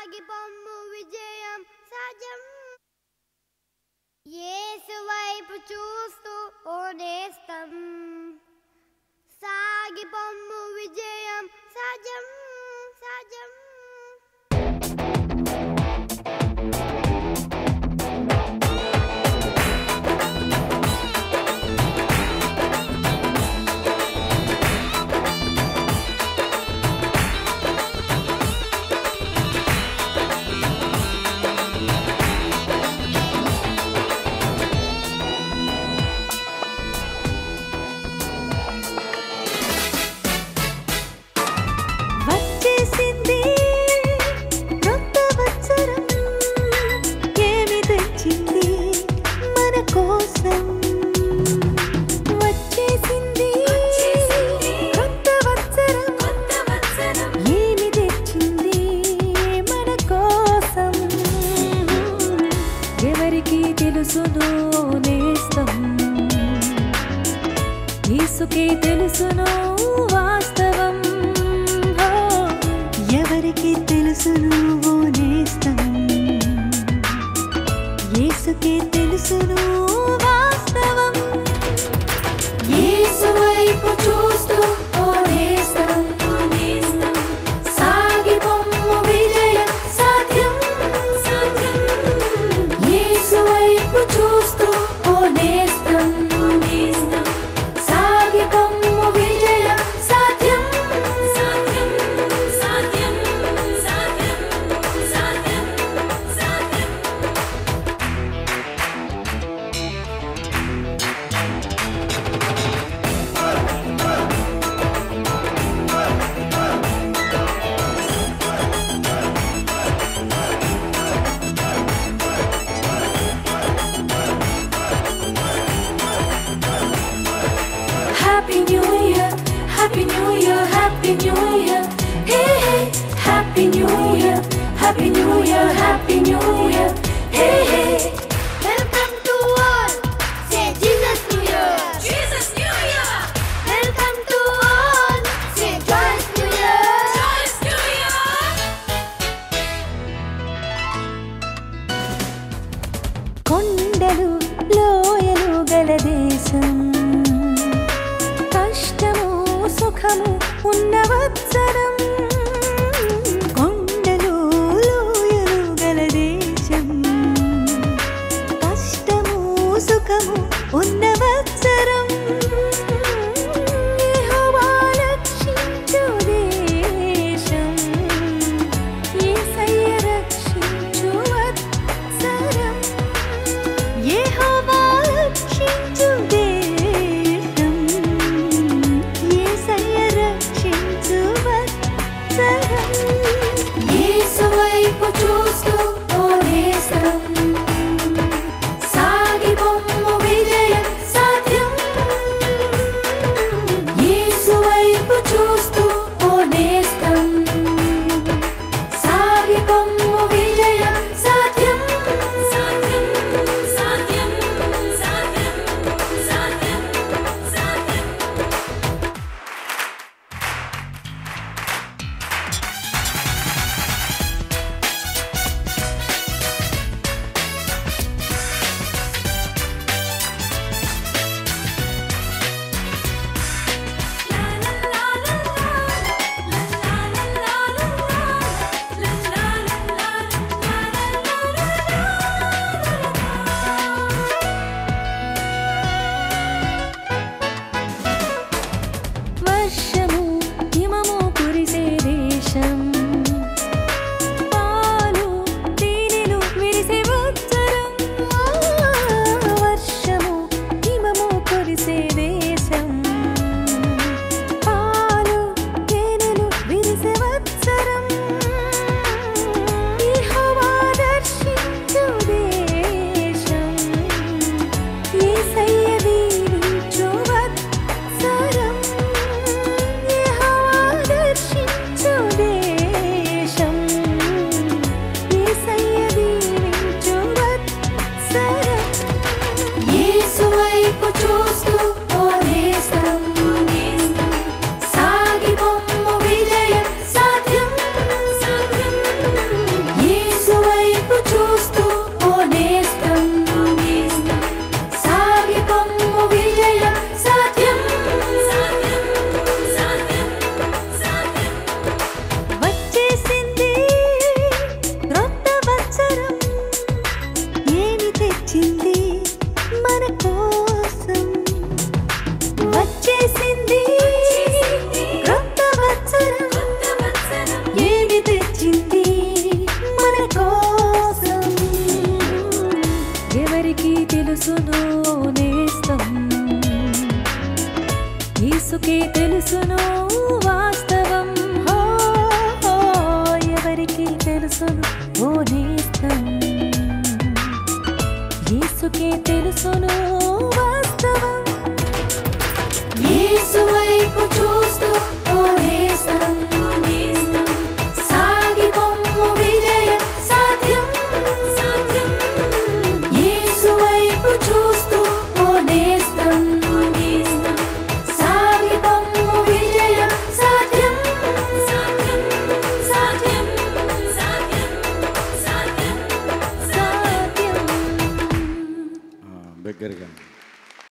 సాగిపొమ్ము విజయం సజం యేసు వైపు చూస్తూ ఓనేస్తం సాగిపొమ్ము విజయం సజం సజం యేసుకే తెలుసును వాస్తవం ఎవరికి తెలుసును నేస్తం యేసుకే తెలుసును వాస్తవం యేసు వైపు చూస్తూ ఓనేస్తం సాగిపొమ్ము విజయం సాధ్యం సాధ్యం యేసు వైపు చూస్తూ ఓనేస్తం Happy New Year, Happy New Year, Happy New Year. Hey hey, Happy New Year, Happy New Year, Happy New Year. Hey hey. Welcome to all. Say Jesus New Year. Jesus New Year. Welcome to all. Say Joyous New Year. Joyous New Year. కొండలు లోయలు గల దేశం సుఖము ఉన్న వత్సరం కొండలు లోయలు గల దేశం కష్టము సుఖము ఉన్న వత్సరం యెహోవా రక్షించు దేశం యేసయ్య రక్షించు వత్సరం యెహోవా రక్షించు యేసు వైపు చూస్తూ ఓనేస్తం సాగిపొమ్ము విజయం సాధ్యం యేసుకే తెలుసును వాస్తవం ఎవరికి తెలుసును ఓ నేస్తం యేసుకే తెలుసును వాస్తవం యేసు వైపు చూస్తూ ఓ నేస్తం సాగిపొమ్ము విజయం సాధ్యం సాధ్యం యేసు వైపు చూస్తూ ఓ నేస్తం సాగిపొమ్ము విజయం సాధ్యం సాధ్యం సాధ్యం సాధ్యం సాధ్యం సాధ్యం బిగ్గరగా